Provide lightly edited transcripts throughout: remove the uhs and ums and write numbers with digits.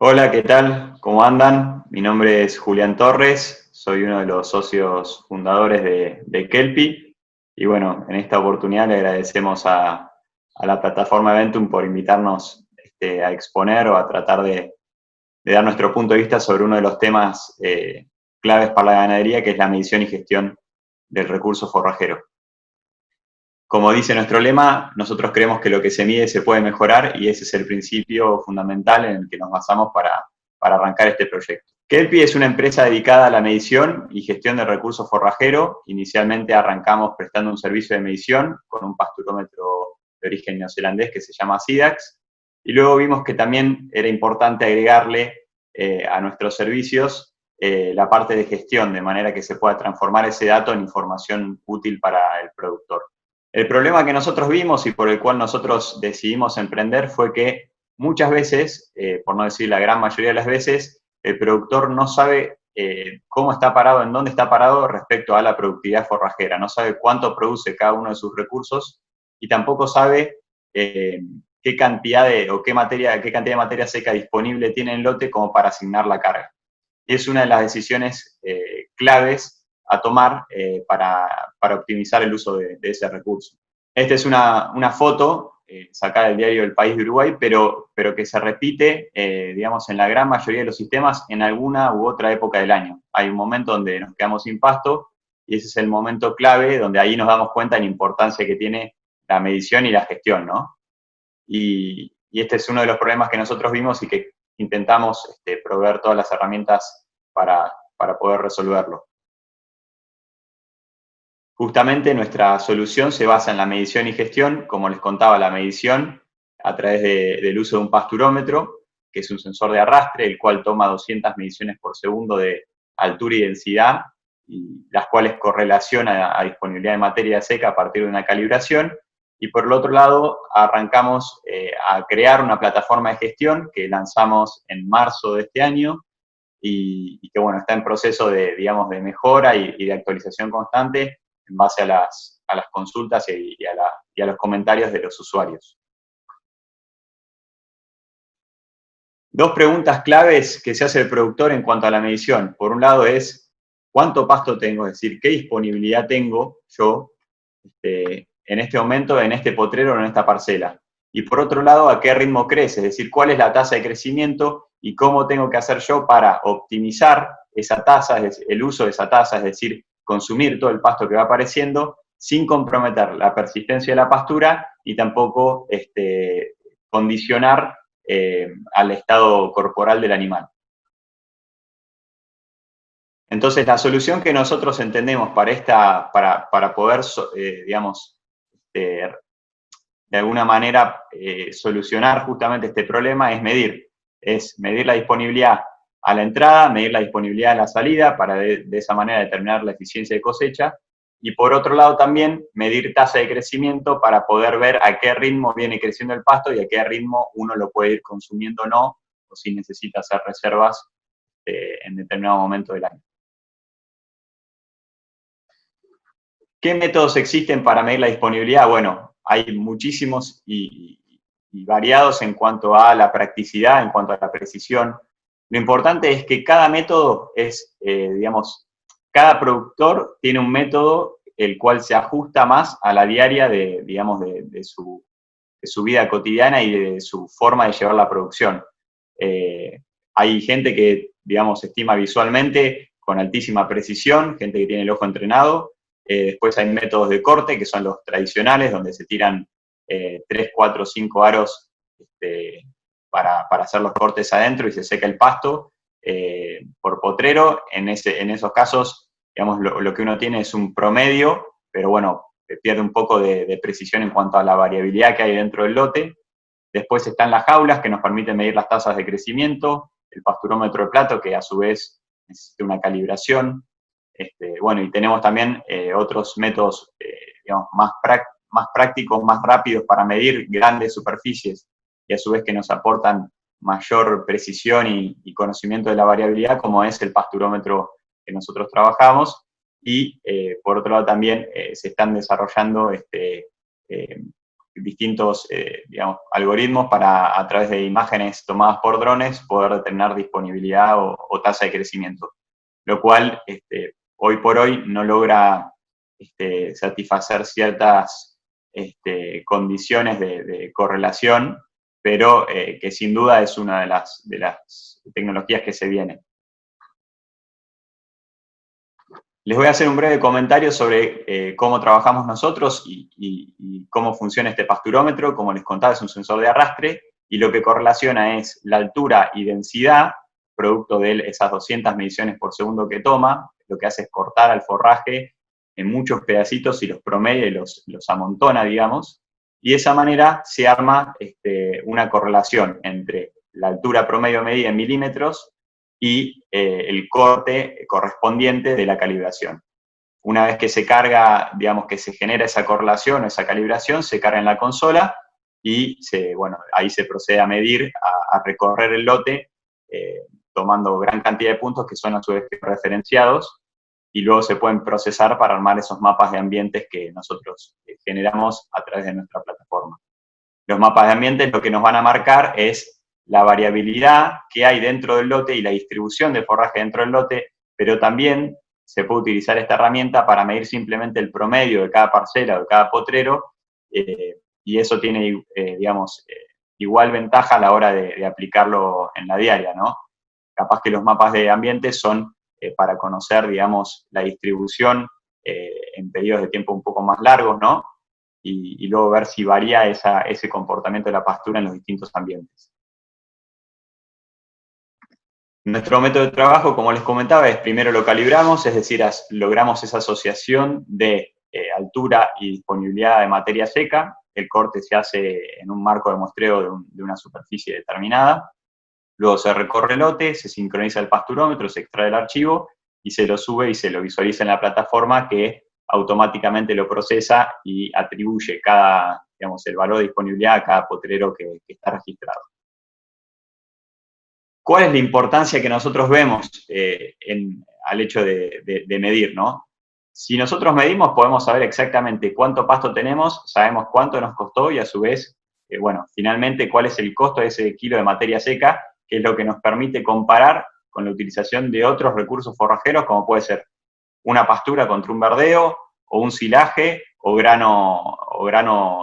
Hola, ¿qué tal? ¿Cómo andan? Mi nombre es Julián Torres, soy uno de los socios fundadores de Kelpie y bueno, en esta oportunidad le agradecemos a la plataforma Eventum por invitarnos a exponer o a tratar de dar nuestro punto de vista sobre uno de los temas claves para la ganadería, que es la medición y gestión del recurso forrajero. Como dice nuestro lema, nosotros creemos que lo que se mide se puede mejorar y ese es el principio fundamental en el que nos basamos para arrancar este proyecto. Kelpie es una empresa dedicada a la medición y gestión de recursos forrajero. Inicialmente arrancamos prestando un servicio de medición con un pasturómetro de origen neozelandés que se llama SIDAX, y luego vimos que también era importante agregarle a nuestros servicios la parte de gestión, de manera que se pueda transformar ese dato en información útil para el productor. El problema que nosotros vimos y por el cual nosotros decidimos emprender fue que muchas veces, por no decir la gran mayoría de las veces, el productor no sabe cómo está parado, en dónde está parado respecto a la productividad forrajera, no sabe cuánto produce cada uno de sus recursos y tampoco sabe qué cantidad qué cantidad de materia seca disponible tiene en lote como para asignar la carga. Y es una de las decisiones claves a tomar para optimizar el uso de ese recurso. Esta es una foto sacada del diario El País de Uruguay, pero que se repite, digamos, en la gran mayoría de los sistemas en alguna u otra época del año. Hay un momento donde nos quedamos sin pasto y ese es el momento clave donde ahí nos damos cuenta de la importancia que tiene la medición y la gestión, ¿no? Y este es uno de los problemas que nosotros vimos y que intentamos proveer todas las herramientas para poder resolverlo. Justamente nuestra solución se basa en la medición y gestión, como les contaba, la medición a través del uso de un pasturómetro, que es un sensor de arrastre, el cual toma 200 mediciones por segundo de altura y densidad, y las cuales correlaciona a disponibilidad de materia seca a partir de una calibración. Y por el otro lado, arrancamos a crear una plataforma de gestión que lanzamos en marzo de este año y que, bueno, está en proceso de, digamos, de mejora y de actualización constante en base a las consultas y a los comentarios de los usuarios. Dos preguntas claves que se hace el productor en cuanto a la medición. Por un lado es, ¿cuánto pasto tengo? Es decir, ¿qué disponibilidad tengo yo en este momento, en este potrero o en esta parcela? Y por otro lado, ¿a qué ritmo crece? Es decir, ¿cuál es la tasa de crecimiento y cómo tengo que hacer yo para optimizar esa tasa, el uso de esa tasa, es decir, consumir todo el pasto que va apareciendo sin comprometer la persistencia de la pastura y tampoco condicionar al estado corporal del animal. Entonces, la solución que nosotros entendemos para poder, digamos, de alguna manera solucionar justamente este problema es medir la disponibilidad a la entrada, medir la disponibilidad a la salida para de esa manera determinar la eficiencia de cosecha y por otro lado también medir tasa de crecimiento para poder ver a qué ritmo viene creciendo el pasto y a qué ritmo uno lo puede ir consumiendo o no, o si necesita hacer reservas en determinado momento del año. ¿Qué métodos existen para medir la disponibilidad? Bueno, hay muchísimos y variados en cuanto a la practicidad, en cuanto a la precisión. Lo importante es que cada método es, digamos, cada productor tiene un método el cual se ajusta más a la diaria digamos, de su vida cotidiana y de su forma de llevar la producción. Hay gente que, digamos, estima visualmente con altísima precisión, gente que tiene el ojo entrenado. Después hay métodos de corte, que son los tradicionales, donde se tiran 3, 4, 5 aros para hacer los cortes adentro y se seca el pasto por potrero. En esos casos, digamos, lo que uno tiene es un promedio, pero bueno, pierde un poco de precisión en cuanto a la variabilidad que hay dentro del lote. Después están las jaulas, que nos permiten medir las tasas de crecimiento, el pasturómetro de plato, que a su vez necesita una calibración. Bueno, y tenemos también otros métodos digamos, más prácticos, más rápidos para medir grandes superficies y a su vez que nos aportan mayor precisión y conocimiento de la variabilidad, como es el pasturómetro que nosotros trabajamos. Y por otro lado también se están desarrollando distintos digamos, algoritmos para, a través de imágenes tomadas por drones, poder determinar disponibilidad o tasa de crecimiento, lo cual hoy por hoy no logra satisfacer ciertas condiciones de correlación, pero que sin duda es una de las tecnologías que se vienen. Les voy a hacer un breve comentario sobre cómo trabajamos nosotros y cómo funciona este pasturómetro. Como les contaba, es un sensor de arrastre y lo que correlaciona es la altura y densidad, producto de esas 200 mediciones por segundo que toma. Lo que hace es cortar al forraje en muchos pedacitos y los promedia y los amontona, digamos. Y de esa manera se arma una correlación entre la altura promedio medida en milímetros y el corte correspondiente de la calibración. Una vez que se carga, digamos que se genera esa correlación o esa calibración, se carga en la consola y ahí se procede a medir, a recorrer el lote, tomando gran cantidad de puntos que son a su vez referenciados, y luego se pueden procesar para armar esos mapas de ambientes que nosotros generamos a través de nuestra plataforma. Los mapas de ambientes lo que nos van a marcar es la variabilidad que hay dentro del lote y la distribución de forraje dentro del lote, pero también se puede utilizar esta herramienta para medir simplemente el promedio de cada parcela o de cada potrero, y eso tiene, digamos, igual ventaja a la hora de aplicarlo en la diaria, ¿no? Capaz que los mapas de ambiente son para conocer, digamos, la distribución en periodos de tiempo un poco más largos, ¿no? Y luego ver si varía ese comportamiento de la pastura en los distintos ambientes. Nuestro método de trabajo, como les comentaba, es primero lo calibramos, es decir, logramos esa asociación de altura y disponibilidad de materia seca. El corte se hace en un marco de muestreo de una superficie determinada. Luego se recorre el lote, se sincroniza el pasturómetro, se extrae el archivo y se lo sube y se lo visualiza en la plataforma, que automáticamente lo procesa y atribuye el valor de disponibilidad a cada potrero que está registrado. ¿Cuál es la importancia que nosotros vemos al hecho de medir, ¿no? Si nosotros medimos, podemos saber exactamente cuánto pasto tenemos, sabemos cuánto nos costó y a su vez, finalmente, cuál es el costo de ese kilo de materia seca, que es lo que nos permite comparar con la utilización de otros recursos forrajeros, como puede ser una pastura contra un verdeo, o un silaje, o grano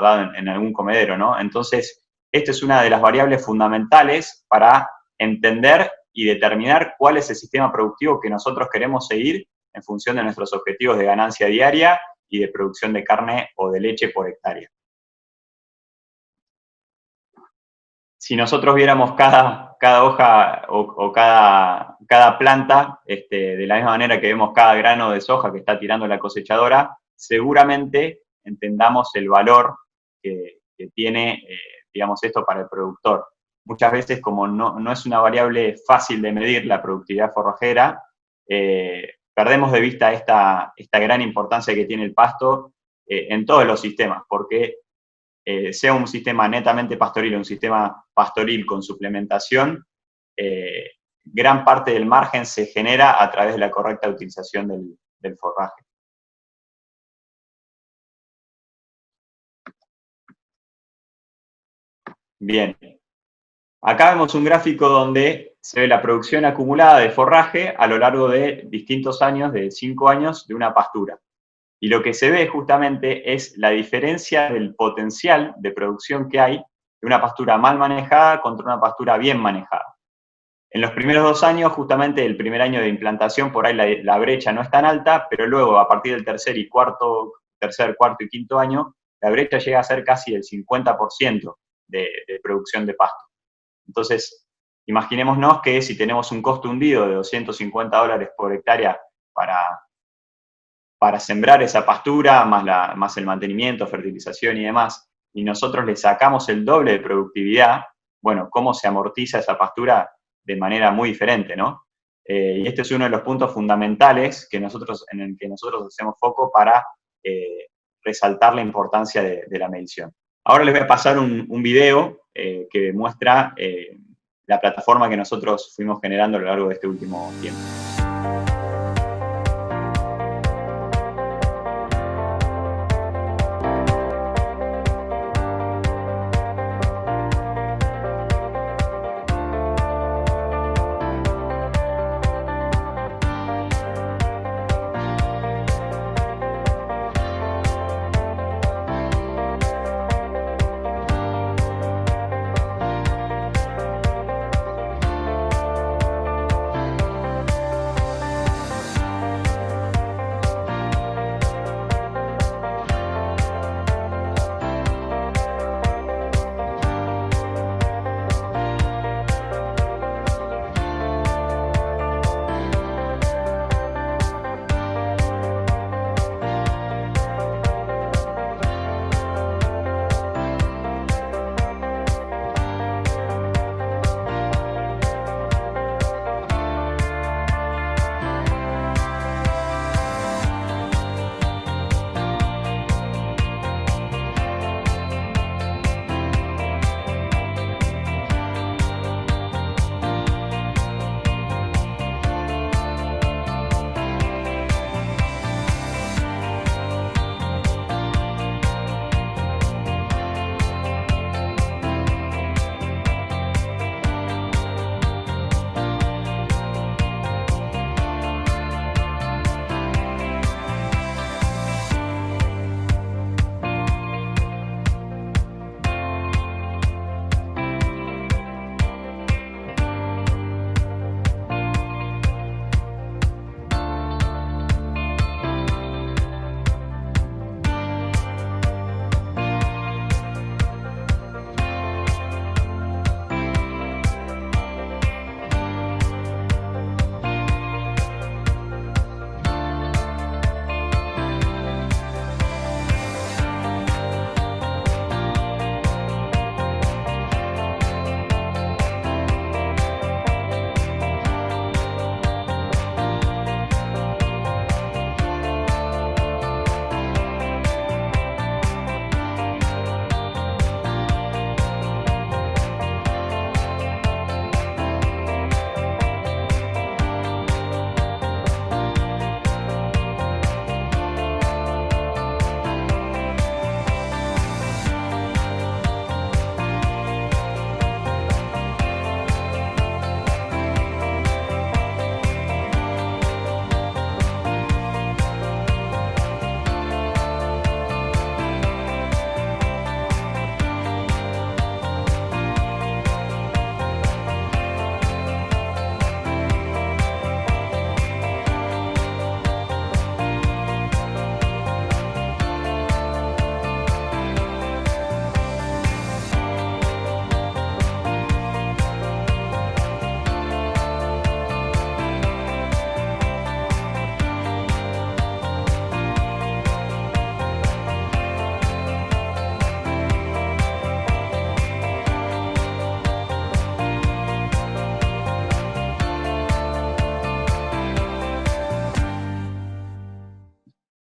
dado en algún comedero, ¿no? Entonces, esta es una de las variables fundamentales para entender y determinar cuál es el sistema productivo que nosotros queremos seguir en función de nuestros objetivos de ganancia diaria y de producción de carne o de leche por hectárea. Si nosotros viéramos cada hoja o cada planta, de la misma manera que vemos cada grano de soja que está tirando la cosechadora, seguramente entendamos el valor que tiene, digamos, esto para el productor. Muchas veces, como no es una variable fácil de medir la productividad forrajera, perdemos de vista esta gran importancia que tiene el pasto en todos los sistemas, porque sea un sistema netamente pastoril o un sistema pastoril con suplementación, gran parte del margen se genera a través de la correcta utilización del forraje. Bien. Acá vemos un gráfico donde se ve la producción acumulada de forraje a lo largo de distintos años, de 5 años, de una pastura. Y lo que se ve justamente es la diferencia del potencial de producción que hay de una pastura mal manejada contra una pastura bien manejada. En los primeros 2 años, justamente el primer año de implantación, por ahí la brecha no es tan alta, pero luego a partir del tercer, cuarto y quinto año, la brecha llega a ser casi el 50% de producción de pasto. Entonces, imaginémonos que si tenemos un costo hundido de $250 por hectárea para sembrar esa pastura, más el mantenimiento, fertilización y demás, y nosotros le sacamos el doble de productividad, bueno, ¿cómo se amortiza esa pastura de manera muy diferente, ¿no? Y este es uno de los puntos fundamentales en el que nosotros hacemos foco para resaltar la importancia de la medición. Ahora les voy a pasar un video que muestra la plataforma que nosotros fuimos generando a lo largo de este último tiempo.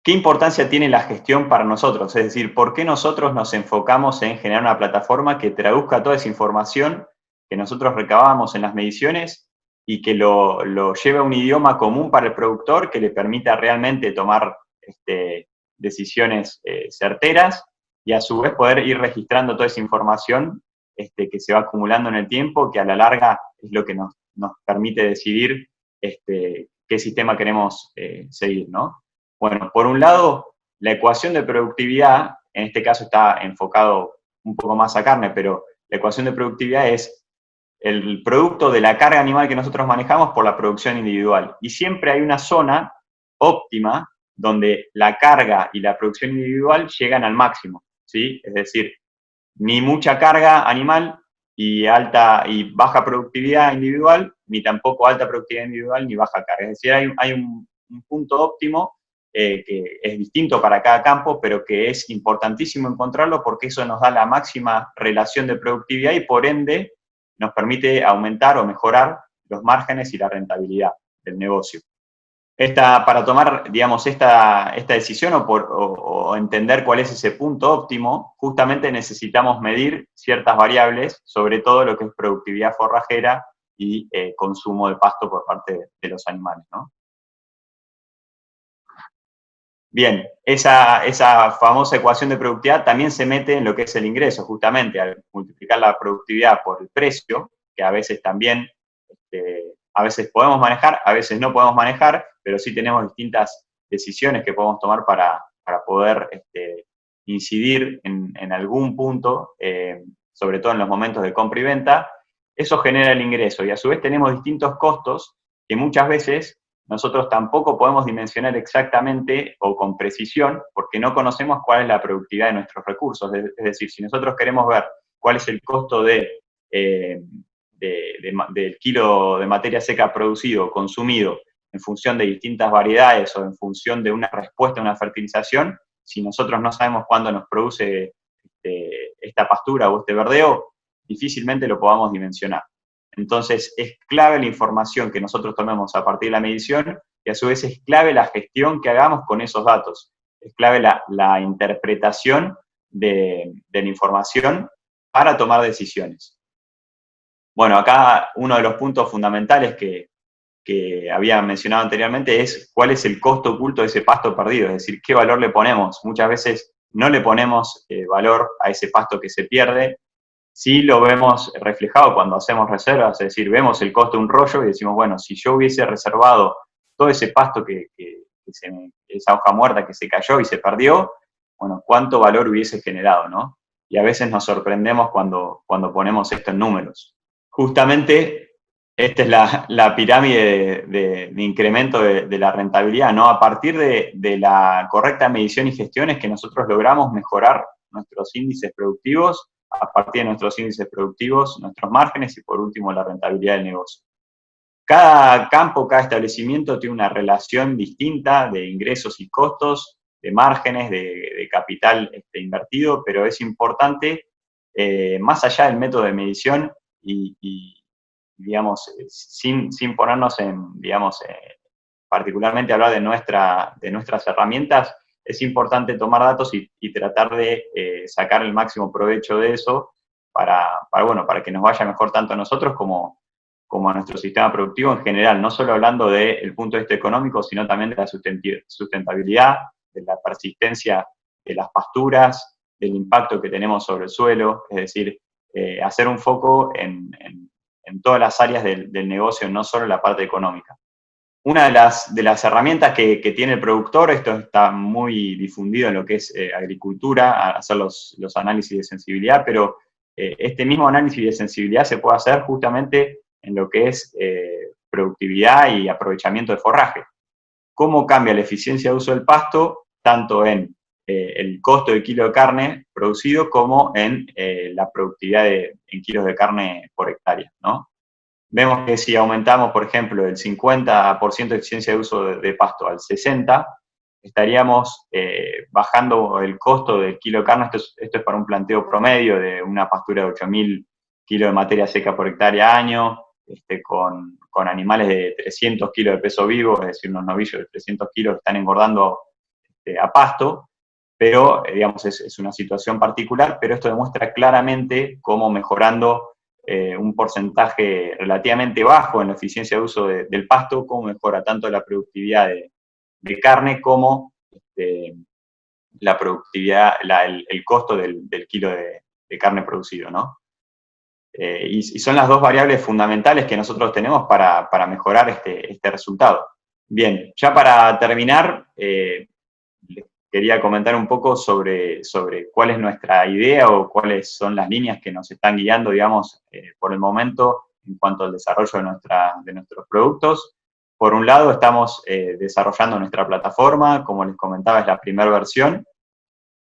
¿qué importancia tiene la gestión para nosotros? Es decir, ¿por qué nosotros nos enfocamos en generar una plataforma que traduzca toda esa información que nosotros recabamos en las mediciones y que lo lleve a un idioma común para el productor que le permita realmente tomar decisiones certeras y a su vez poder ir registrando toda esa información que se va acumulando en el tiempo, que a la larga es lo que nos permite decidir qué sistema queremos seguir, ¿no? Bueno, por un lado, la ecuación de productividad, en este caso está enfocado un poco más a carne, pero la ecuación de productividad es el producto de la carga animal que nosotros manejamos por la producción individual. Y siempre hay una zona óptima donde la carga y la producción individual llegan al máximo, ¿sí? Es decir, ni mucha carga animal y alta y baja productividad individual, ni tampoco alta productividad individual ni baja carga. Es decir, hay un punto óptimo que es distinto para cada campo, pero que es importantísimo encontrarlo porque eso nos da la máxima relación de productividad y por ende nos permite aumentar o mejorar los márgenes y la rentabilidad del negocio. Para tomar, digamos, esta decisión o entender cuál es ese punto óptimo, justamente necesitamos medir ciertas variables, sobre todo lo que es productividad forrajera y consumo de pasto por parte de los animales, ¿no? Bien, esa famosa ecuación de productividad también se mete en lo que es el ingreso, justamente al multiplicar la productividad por el precio, que a veces también, a veces podemos manejar, a veces no podemos manejar, pero sí tenemos distintas decisiones que podemos tomar para poder incidir en algún punto, sobre todo en los momentos de compra y venta. Eso genera el ingreso y a su vez tenemos distintos costos que muchas veces nosotros tampoco podemos dimensionar exactamente o con precisión porque no conocemos cuál es la productividad de nuestros recursos. Es decir, si nosotros queremos ver cuál es el costo del kilo de materia seca producido, consumido, en función de distintas variedades o en función de una respuesta a una fertilización, si nosotros no sabemos cuándo nos produce esta pastura o este verdeo, difícilmente lo podamos dimensionar. Entonces, es clave la información que nosotros tomemos a partir de la medición y a su vez es clave la gestión que hagamos con esos datos. Es clave la interpretación de la información para tomar decisiones. Bueno, acá uno de los puntos fundamentales que había mencionado anteriormente es cuál es el costo oculto de ese pasto perdido, es decir, qué valor le ponemos. Muchas veces no le ponemos valor a ese pasto que se pierde. Sí lo vemos reflejado cuando hacemos reservas, es decir, vemos el costo de un rollo y decimos, bueno, si yo hubiese reservado todo ese pasto esa hoja muerta que se cayó y se perdió, bueno, ¿cuánto valor hubiese generado, no? Y a veces nos sorprendemos cuando ponemos esto en números. Justamente, esta es la pirámide de incremento de la rentabilidad, ¿no? A partir de la correcta medición y gestión es que nosotros logramos mejorar nuestros índices productivos, a partir de nuestros índices productivos, nuestros márgenes y por último la rentabilidad del negocio. Cada campo, cada establecimiento tiene una relación distinta de ingresos y costos, de márgenes, de capital invertido, pero es importante, más allá del método de medición y digamos, sin ponernos en, digamos, particularmente hablar de nuestras herramientas, es importante tomar datos y tratar de sacar el máximo provecho de eso bueno, para que nos vaya mejor tanto a nosotros como a nuestro sistema productivo en general, no solo hablando del punto de vista económico, sino también de la sustentabilidad, de la persistencia de las pasturas, del impacto que tenemos sobre el suelo, es decir, hacer un foco en todas las áreas del negocio, no solo en la parte económica. Una de las herramientas que tiene el productor, esto está muy difundido en lo que es agricultura, hacer los análisis de sensibilidad, pero este mismo análisis de sensibilidad se puede hacer justamente en lo que es productividad y aprovechamiento de forraje. ¿Cómo cambia la eficiencia de uso del pasto, tanto en el costo del kilo de carne producido como en la productividad en kilos de carne por hectárea, ¿no? Vemos que si aumentamos, por ejemplo, del 50% de eficiencia de uso de pasto al 60%, estaríamos bajando el costo del kilo de carne. Esto es para un planteo promedio de una pastura de 8.000 kilos de materia seca por hectárea año, con animales de 300 kilos de peso vivo, es decir, unos novillos de 300 kilos que están engordando a pasto, pero digamos es una situación particular, pero esto demuestra claramente cómo mejorando un porcentaje relativamente bajo en la eficiencia de uso del pasto, cómo mejora tanto la productividad de carne como la productividad, el costo del kilo de carne producido, ¿no? Y son las dos variables fundamentales que nosotros tenemos para mejorar este resultado. Bien, ya para terminar, les quería comentar un poco sobre cuál es nuestra idea o cuáles son las líneas que nos están guiando, digamos, por el momento en cuanto al desarrollo de nuestros productos. Por un lado, estamos desarrollando nuestra plataforma, como les comentaba, es la primera versión,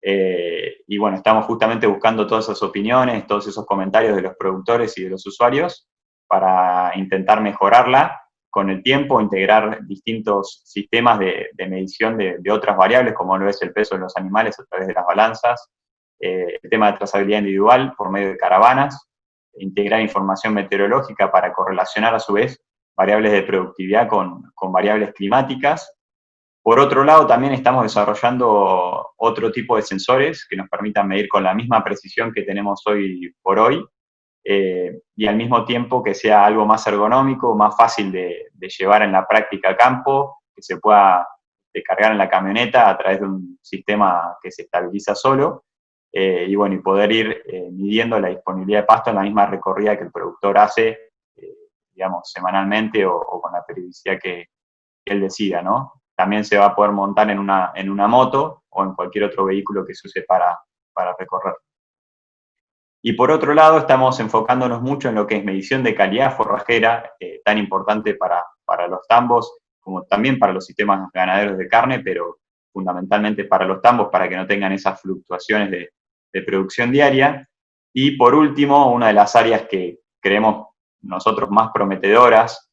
y bueno, estamos justamente buscando todas esas opiniones, todos esos comentarios de los productores y de los usuarios para intentar mejorarla con el tiempo, integrar distintos sistemas de medición de otras variables, como lo es el peso de los animales a través de las balanzas, el tema de trazabilidad individual por medio de caravanas, integrar información meteorológica para correlacionar a su vez variables de productividad con variables climáticas. Por otro lado, también estamos desarrollando otro tipo de sensores que nos permitan medir con la misma precisión que tenemos hoy por hoy, y al mismo tiempo que sea algo más ergonómico, más fácil de llevar en la práctica a campo, que se pueda descargar en la camioneta a través de un sistema que se estabiliza solo, y bueno, y poder ir midiendo la disponibilidad de pasto en la misma recorrida que el productor hace, digamos, semanalmente o con la periodicidad que él decida, ¿no? También se va a poder montar en una moto o en cualquier otro vehículo que se use para recorrer. Y por otro lado, estamos enfocándonos mucho en lo que es medición de calidad forrajera, tan importante para los tambos, como también para los sistemas ganaderos de carne, pero fundamentalmente para los tambos, para que no tengan esas fluctuaciones de producción diaria. Y por último, una de las áreas que creemos nosotros más prometedoras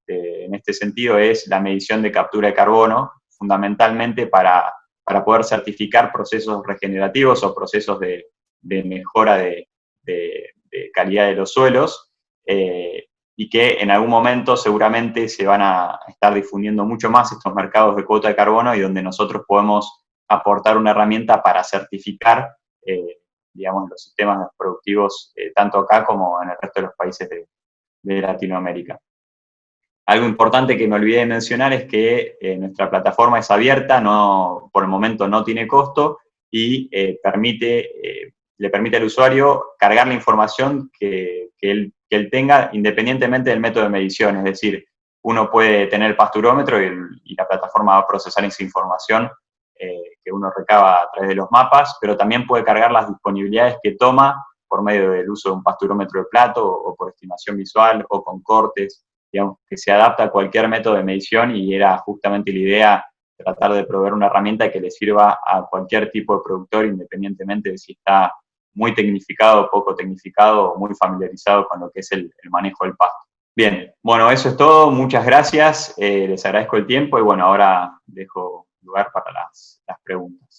en este sentido es la medición de captura de carbono, fundamentalmente para poder certificar procesos regenerativos o procesos de mejora de calidad de los suelos, y que en algún momento seguramente se van a estar difundiendo mucho más estos mercados de cuota de carbono y donde nosotros podemos aportar una herramienta para certificar, digamos, los sistemas productivos, tanto acá como en el resto de los países de Latinoamérica. Algo importante que me olvidé de mencionar es que nuestra plataforma es abierta, por el momento no tiene costo y le permite al usuario cargar la información que él tenga independientemente del método de medición. Es decir, uno puede tener el pasturómetro y la plataforma va a procesar esa información que uno recaba a través de los mapas, pero también puede cargar las disponibilidades que toma por medio del uso de un pasturómetro de plato o por estimación visual o con cortes, digamos, que se adapta a cualquier método de medición, y era justamente la idea tratar de proveer una herramienta que le sirva a cualquier tipo de productor, independientemente de si está muy tecnificado, poco tecnificado o muy familiarizado con lo que es el manejo del pasto. Bien, bueno, eso es todo, muchas gracias, les agradezco el tiempo y bueno, ahora dejo lugar para las preguntas.